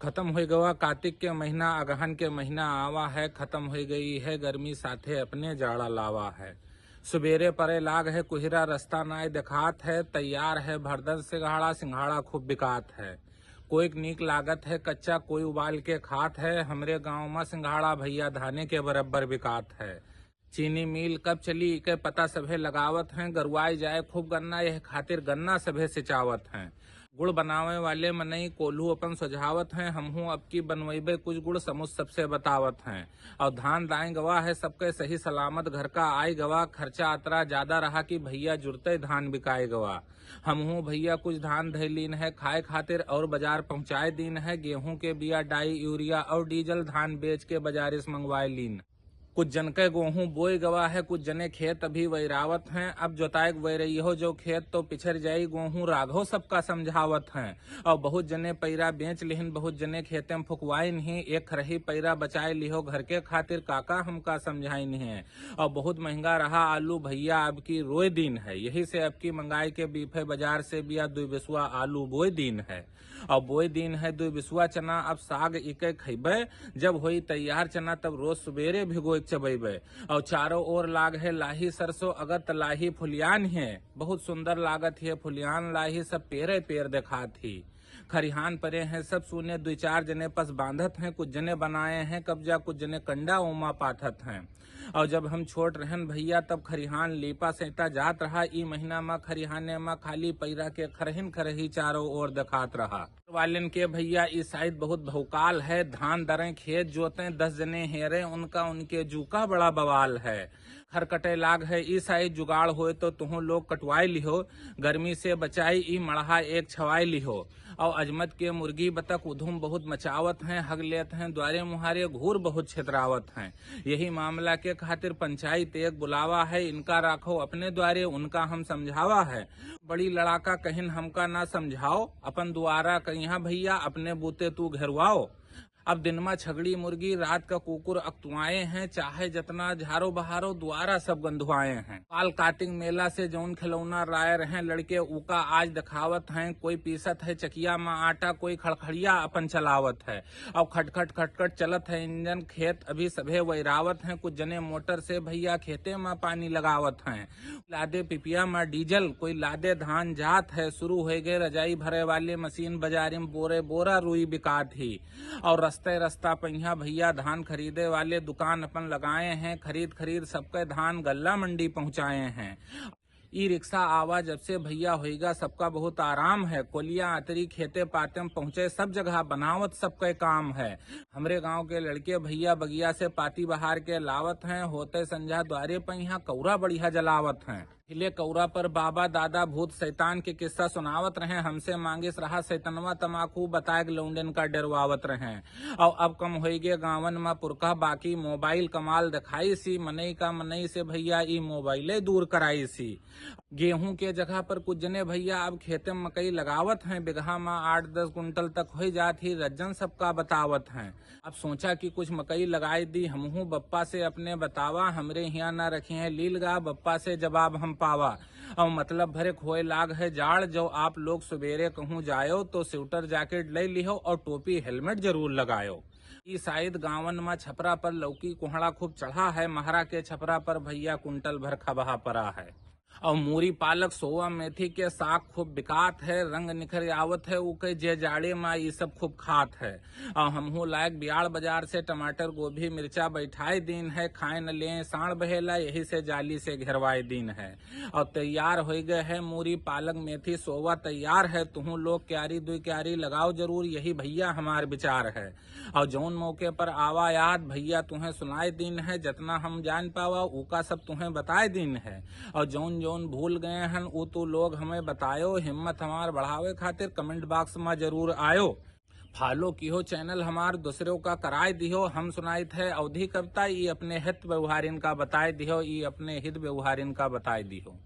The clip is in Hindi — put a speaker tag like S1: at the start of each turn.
S1: खत्म हो गवा कार्तिक के महीना, अगहन के महीना आवा है। खत्म हो गई है गर्मी, साथे अपने जाड़ा लावा है। सुबेरे परे लाग है कुहिरा, रास्ता नाय दिखात है। तैयार है भरदन सिंघाड़ा, सिंघाड़ा खूब बिकात है। कोई नीक लागत है कच्चा, कोई उबाल के खात है। हमरे गांव में सिंघाड़ा भैया धाने के बराबर बिकात है। चीनी मिल कब चली के पता सभे लगावत हैं। गरुआई जाए खूब गन्ना, यह खातिर गन्ना सभे सिंचावत हैं। गुड़ बनावे वाले मनई कोल्हू अपन सुझावत हैं। हमहू अब की बनवेबे कुछ गुड़ समुझ सबसे बतावत हैं। और धान दाई गवा है सबके सही सलामत, घर का आई गवा। खर्चा अतरा ज्यादा रहा कि भैया जुरते धान बिकाए गवा। हमहू भैया कुछ धान धैलीन है खाए खातिर और बाजार पहुंचाए दिन है। गेहूं के बिया डाई यूरिया और डीजल धान बेच के बाजारे से मंगवाए लीन। कुछ जन के गेहूं बोए गवा है, कुछ जने खेत अभी वैरावत हैं। अब जोताए वै रही हो जो खेत तो पिछड़ जाई गेहूं, राघव सबका समझावत हैं। और बहुत जने पैरा बेच लिहन, बहुत जने खेते में फुकवाई नहीं। एक खरही पैरा बचाए लिहो घर के खातिर, काका हमका समझाई नहीं है। और बहुत महंगा रहा आलू भैया, अब की रोए दिन है। यही से अब की मंगाई के बीफे बाजार से बिया 2 बिस्वा आलू बोए दिन है। और बोए दिन है 2 बिस्वा चना, अब साग इके खैबे। जब होई तैयार चना तब रोज सुबेरे भिगो चबेबे। और चारों ओर लाग है लाही सरसों, अगर तलाही फुलियान है। बहुत सुंदर लागत है फुलियान लाही, सब पेरे पेर देखा थी। खरिहान परे हैं सब सुने, 2-4 जने पस बांधत हैं। कुछ जने बनाए हैं कब्जा, कुछ जने कंडा उमा पाथत हैं। और जब हम छोट रहन भैया तब खरिहान लीपा सेता जात रहा। ई महीना में खरिहाने में खाली पैरा के खरहिन खरही चारों ओर दिखात रहा। वालन के भैया इस साइड बहुत भौकाल है। धान दरें खेत जोते 10 जने हेरे, उनका उनके जूका बड़ा बवाल है। खर कटे लाग है ई साइड, जुगाड़ होए तो तुम लोग कटवाई लिहो। गर्मी से बचाई ई मड़हा एक छवाई लिहो। और अजमत के मुर्गी बतख उधुम बहुत मचावत हैं। हग लेत हैं द्वारे मुहारे, घूर बहुत छितरावत हैं। यही मामला के खातिर पंचायत एक बुलावा है। इनका राखो अपने द्वारे, उनका हम समझावा है। बड़ी लड़ाका कहिन हमका ना समझाओ, अपन द्वारा कहिया भैया, अपने बूते तू घेरवाओ। अब दिन में छगड़ी मुर्गी, रात का कुकुर अक्तुआए हैं। चाहे जितना झारो बहारो द्वारा सब गंधुआए हैं। पाल कार्तिक मेला से जौन खिलौना राय रहे लड़के, उका आज दिखावत हैं। कोई पीसत है चकिया में आटा, कोई खड़खड़िया अपन चलावत है। और खटखट खटखट चलत है इंजन। खेत अभी सभे वैरावत हैं। कुछ जने मोटर से भैया खेते में पानी लगावत हैं। लादे पिपिया में डीजल, कोई लादे धान जात है। शुरू हो गए रजाई भरे वाले मशीन, बाजारी में बोरे बोरा रुई बिकात ही। और रास्ता पहिया भैया धान खरीदे वाले दुकान अपन लगाए हैं। खरीद सबके धान गल्ला मंडी पहुंचाए हैं। ई रिक्शा आवा जब से भैया होएगा सबका बहुत आराम है। कोलिया अतरी खेते पाते में पहुंचे, सब जगह बनावत सबके काम है। हमरे गांव के लड़के भैया बगिया से पाती बहार के लावत हैं। होते संझा द्वारे पहिया कौरा बढ़िया जलावत हैं। हिले कौरा पर बाबा दादा भूत शैतान के किस्सा सुनावत रहे। हमसे मांगिस रहा शैतनवा तमाकू, बताए लौंडन का डरवावत रहे। और अब कम होइगे गांवन में पुरखा, बाकी मोबाइल कमाल दिखाई सी। मनई का मनई से भैया ई मोबाइले दूर कराई सी। गेहूं के जगह पर कुछ जने भैया अब खेते में मकई लगावत हैं। बिगहा में 8-10 कुंटल तक हो जाती, रज्जन सबका बतावत हैं। अब सोचा कि कुछ मकई लगाई दी हमहू, बप्पा से अपने बतावा। हमरे यहाँ न रखे हैं लीलगा, बप्पा से जवाब हम पावा। और मतलब भरे खोए लाग है जाड़, जो आप लोग सवेरे कहूँ जायो तो स्वेटर जैकेट ले लिहो और टोपी हेलमेट जरूर लगायो। ई शायद गांवन में छपरा पर लौकी कोहड़ा खूब चढ़ा है। महरा के छपरा पर भैया कुंटल भर खबहा परा है। और मूरी पालक सोवा मेथी के साग खूब बिकात है। रंग निखर आवत है उके जे जाड़े में ये सब खूब खात है। और हमहू लायक बियाड़ बाजार से टमाटर गोभी मिर्चा बैठाए दिन है। खाए न ले साण बहेला, यही से जाली से घेरवाए दिन है। और तैयार हो गए है मूरी पालक मेथी सोवा तैयार है। तुम लोग क्यारी 2 क्यारी लगाओ जरूर, यही भैया हमार विचार है। और जौन मौके पर आवा याद भैया तुम्हें सुनाए दिन है। जितना हम जान पावा उका सब तुम्हें बताए दिन है। और जौन भूल गए हैं वो तो लोग हमें बतायो। हिम्मत हमार बढ़ावे खातिर कमेंट बॉक्स में जरूर आयो। फॉलो किहो चैनल हमार, दूसरों का कराए दिहो। हम सुनाइत है अवधि कविता, ये अपने हित व्यवहारिन का बताए दिहो, ये अपने हित व्यवहारिन का बताए दिहो।